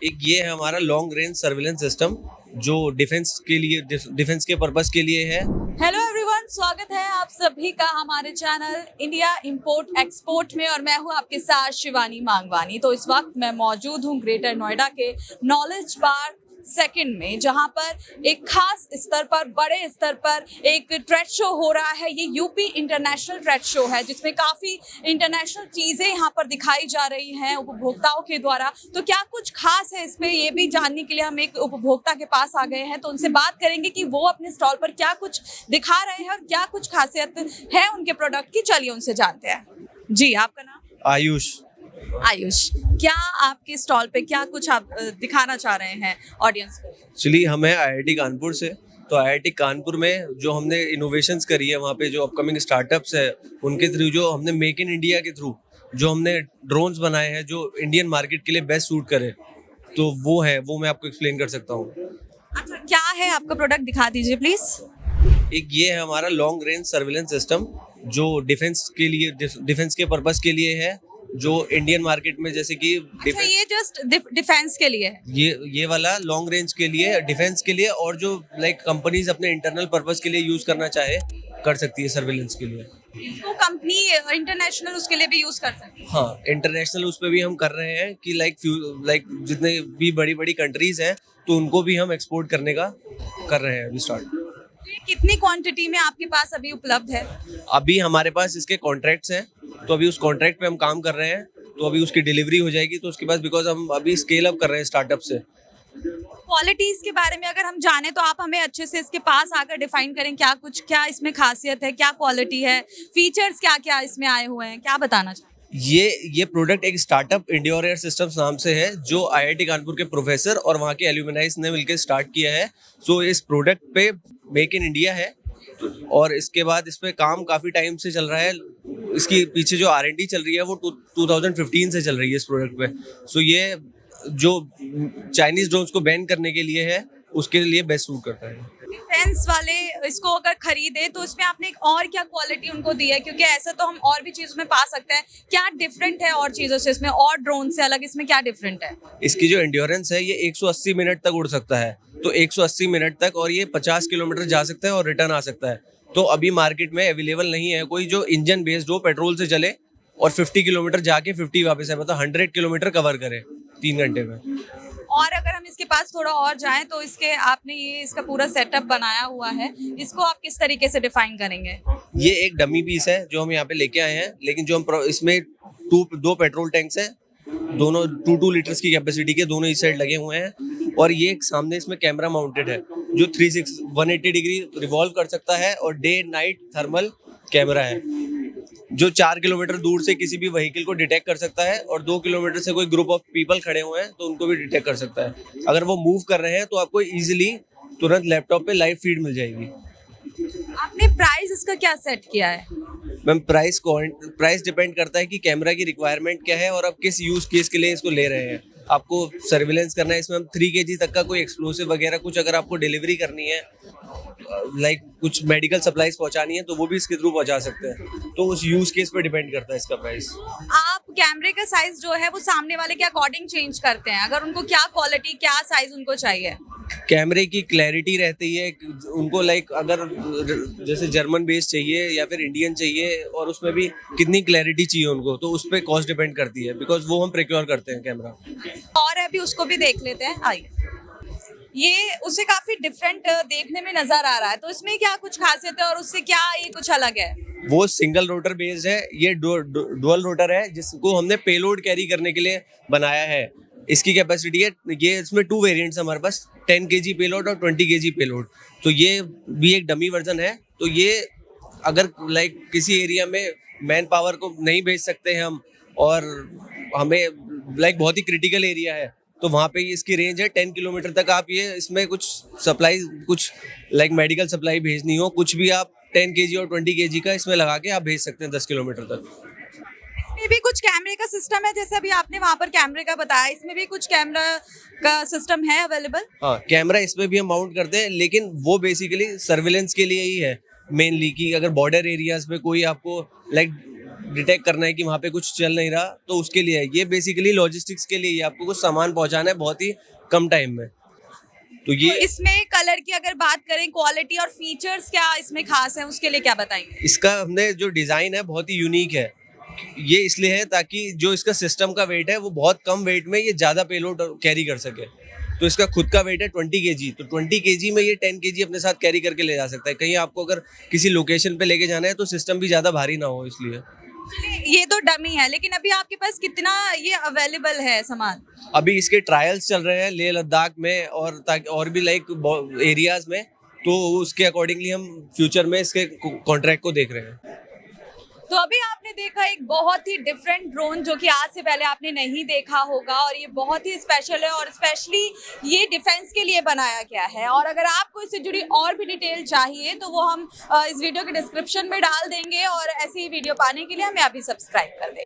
एक ये है हमारा लॉन्ग रेंज सर्विलेंस सिस्टम जो डिफेंस के पर्पस के लिए है। हेलो एवरीवन, स्वागत है आप सभी का हमारे चैनल इंडिया इंपोर्ट एक्सपोर्ट में और मैं हूं आपके साथ शिवानी मांगवानी। तो इस वक्त मैं मौजूद हूं ग्रेटर नोएडा के नॉलेज पार्क सेकंड में, जहां पर एक खास स्तर पर, बड़े स्तर पर एक ट्रेड शो हो रहा है। ये यूपी इंटरनेशनल ट्रेड शो है जिसमें काफ़ी इंटरनेशनल चीज़ें यहाँ पर दिखाई जा रही हैं उपभोक्ताओं के द्वारा। तो क्या कुछ खास है इसमें, ये भी जानने के लिए हम एक उपभोक्ता के पास आ गए हैं। तो उनसे बात करेंगे कि वो अपने स्टॉल पर क्या कुछ दिखा रहे हैं और क्या कुछ खासियत है उनके प्रोडक्ट की। चलिए उनसे जानते हैं। जी, आपका नाम? आयुष। आयुष, क्या आपके स्टॉल पे क्या कुछ आप दिखाना चाह रहे हैं ऑडियंस को? एक्चुअली हम हैं IIT कानपुर से। तो IIT कानपुर में जो हमने इनोवेशंस करी है, वहाँ पे जो अपकमिंग स्टार्टअप्स है उनके थ्रू, जो हमने मेक इन इंडिया के थ्रू जो हमने ड्रोन्स बनाए हैं जो इंडियन मार्केट के लिए बेस्ट सूट करे, तो वो मैं आपको एक्सप्लेन कर सकता हूँ। अच्छा, क्या है आपका प्रोडक्ट, दिखा दीजिए प्लीज। एक ये है हमारा लॉन्ग रेंज सर्विलेंस सिस्टम जो डिफेंस के पर्पस के लिए है, जो इंडियन मार्केट में जैसे कि अच्छा, ये जस्ट डिफेंस के लिए है? ये वाला लॉन्ग रेंज के लिए, डिफेंस के लिए, और जो कंपनीज अपने इंटरनल पर्पस के लिए यूज करना चाहे कर सकती है सर्विलेंस के लिए। इसको कंपनी इंटरनेशनल उसके लिए भी यूज कर सकती है? हाँ, इंटरनेशनल उस पर भी हम कर रहे हैं कि जितने भी बड़ी बड़ी कंट्रीज हैं तो उनको भी हम एक्सपोर्ट करने का कर रहे हैं अभी स्टार्ट। कितनी क्वांटिटी में आपके पास अभी उपलब्ध है? अभी हमारे पास इसके कॉन्ट्रैक्ट्स हैं, तो अभी उस कॉन्ट्रैक्ट पे हम काम कर रहे हैं। तो अभी उसकी डिलीवरी हो जाएगी, तो उसके बाद बिकॉज हम अभी स्केल अप कर रहे हैं स्टार्टअप से। क्वालिटीज के बारे में अगर हम जाने तो आप हमें अच्छे से इसके पास आकर डिफाइन करें, क्या इसमें खासियत है, क्या क्वालिटी है, फीचर्स क्या क्या इसमें आए हुए हैं, क्या बताना चाहिए? ये प्रोडक्ट एक स्टार्टअप इंडियोर एयर सिस्टम्स नाम से है, जो IIT कानपुर के प्रोफेसर और वहाँ के एल्यूमिनाइज ने मिलकर स्टार्ट किया है। सो इस प्रोडक्ट पे मेक इन इंडिया है, और इसके बाद इस पे काम काफ़ी टाइम से चल रहा है। इसकी पीछे जो R&D चल रही है वो 2015 से चल रही है इस प्रोडक्ट पे। सो ये जो चाइनीज ड्रोन्स को बैन करने के लिए है, उसके लिए बेस्ट सूट करता है। डिफेंस वाले इसको अगर खरीदे तो इसमें आपने एक और क्या क्वालिटी उनको दी है, क्योंकि ऐसा तो हम और भी चीजों में पा सकते हैं। क्या डिफरेंट है और चीजों से इसमें, और ड्रोन से अलग इसमें क्या डिफरेंट है? इसकी जो एंड्योरेंस है ये 180 मिनट तक उड़ सकता है, तो 180 मिनट तक, और ये 50 किलोमीटर जा सकता है और रिटर्न आ सकता है। तो अभी मार्केट में अवेलेबल नहीं है कोई जो इंजन बेस्ड हो, पेट्रोल से चले और 50 किलोमीटर जाके 50 वापस है, मतलब 100 किलोमीटर कवर करे 3 घंटे में। और अगर हम इसके पास थोड़ा और जाएं तो आपने ये इसका पूरा सेटअप बनाया हुआ है, इसको आप किस तरीके से डिफाइन करेंगे? ये एक डमी पीस है जो हम यहाँ पे लेके आए हैं, लेकिन जो हम इसमें दो पेट्रोल टैंक्स हैं, दोनों 2 लीटर्स की कैपेसिटी के, दोनों इस साइड लगे हुए हैं। और ये एक सामने इसमें कैमरा माउंटेड है जो 180 डिग्री रिवॉल्व कर सकता है, और डे नाइट थर्मल कैमरा है जो 4 किलोमीटर दूर से किसी भी व्हीकल को डिटेक्ट कर सकता है, और 2 किलोमीटर से कोई ग्रुप ऑफ पीपल खड़े हुए हैं तो उनको भी डिटेक्ट कर सकता है। अगर वो मूव कर रहे हैं तो आपको इजीली तुरंत लैपटॉप पे लाइव फीड मिल जाएगी। आपने प्राइस इसका क्या सेट किया है? मैम, प्राइस डिपेंड करता है कि कैमरा की रिक्वायरमेंट क्या है और आप किस यूज केस के लिए इसको ले रहे हैं। आपको सर्विलेंस करना है, इसमें हम 3 kg तक का कोई एक्सप्लोसिव वगैरह कुछ अगर आपको डिलीवरी करनी है, कुछ मेडिकल सप्लाईज पहुंचानी है, तो वो भी इसके थ्रू पहुंचा सकते हैं। तो उस यूज केस पे डिपेंड करता है इसका प्राइस। आप कैमरे का साइज जो है वो सामने वाले के अकॉर्डिंग चेंज करते हैं, अगर उनको क्या क्वालिटी, क्या साइज उनको चाहिए? कैमरे की क्लैरिटी रहती है उनको, अगर जैसे जर्मन बेस चाहिए या फिर इंडियन चाहिए, और उसमें भी कितनी क्लैरिटी चाहिए उनको, तो उस पर कॉस्ट डिपेंड करती है, बिकॉज वो हम प्रोक्योर करते हैं कैमरा। और अभी उसको भी देख लेते हैं, आइए। ये उससे काफी डिफरेंट देखने में नजर आ रहा है, तो इसमें क्या कुछ खासियत है और उससे क्या ये कुछ अलग है? वो सिंगल रोटर बेस्ड है, ये डुअल रोटर है जिसको हमने पेलोड कैरी करने के लिए बनाया है। इसकी कैपेसिटी है, ये इसमें 2 वेरिएंट्स हमारे पास, 10 kg पेलोड और 20 kg पेलोड। तो ये भी एक डमी वर्जन है। तो ये अगर किसी एरिया में मैन पावर को नहीं भेज सकते हैं हम, और हमें बहुत ही क्रिटिकल एरिया है, तो वहाँ पे इसकी रेंज है 10 किलोमीटर तक। आप ये इसमें कुछ सप्लाई, कुछ मेडिकल सप्लाई भेजनी हो, कुछ भी आप 10 kg और 20 kg का इसमें लगा के आप भेज सकते हैं 10 किलोमीटर तक। इसमें भी कुछ कैमरे का सिस्टम है, जैसे अभी आपने वहाँ पर कैमरे का बताया, इसमें भी कुछ कैमरा का सिस्टम है अवेलेबल? हाँ, कैमरा इसमें भी हम माउंट करते हैं, लेकिन वो बेसिकली सर्विलेंस के लिए ही है मेनली, कि अगर बॉर्डर एरियाज में कोई आपको डिटेक्ट करना है कि वहाँ पे कुछ चल नहीं रहा, तो उसके लिए है ये। बेसिकली लॉजिस्टिक्स के लिए ये आपको कुछ सामान पहुँचाना है बहुत ही कम टाइम में। तो तो ये इसमें कलर की अगर बात करें, क्वालिटी और फीचर्स क्या इसमें खास है, उसके लिए क्या बताएंगे? इसका हमने जो डिज़ाइन है बहुत ही यूनिक है। ये इसलिए है ताकि जो इसका सिस्टम का वेट है वो बहुत कम वेट में ये ज़्यादा पेलोड कैरी कर सके। तो इसका खुद का वेट है 20 केजी, तो 20 केजी में ये 10 केजी अपने साथ कैरी करके ले जा सकता है। कहीं आपको अगर किसी लोकेशन पे लेके जाना है तो सिस्टम भी ज़्यादा भारी ना हो इसलिए। ये तो डमी है, लेकिन अभी आपके पास कितना ये अवेलेबल है सामान? अभी इसके ट्रायल्स चल रहे हैं लेह लद्दाख में और ताकि और भी लाइक एरियाज में, तो उसके अकॉर्डिंगली हम फ्यूचर में इसके कॉन्ट्रैक्ट को देख रहे हैं। तो अभी आपने देखा एक बहुत ही डिफरेंट ड्रोन जो कि आज से पहले आपने नहीं देखा होगा, और ये बहुत ही स्पेशल है और स्पेशली ये डिफेंस के लिए बनाया गया है। और अगर आपको इससे जुड़ी और भी डिटेल चाहिए तो वो हम इस वीडियो के डिस्क्रिप्शन में डाल देंगे, और ऐसी ही वीडियो पाने के लिए हमें अभी सब्सक्राइब कर दें।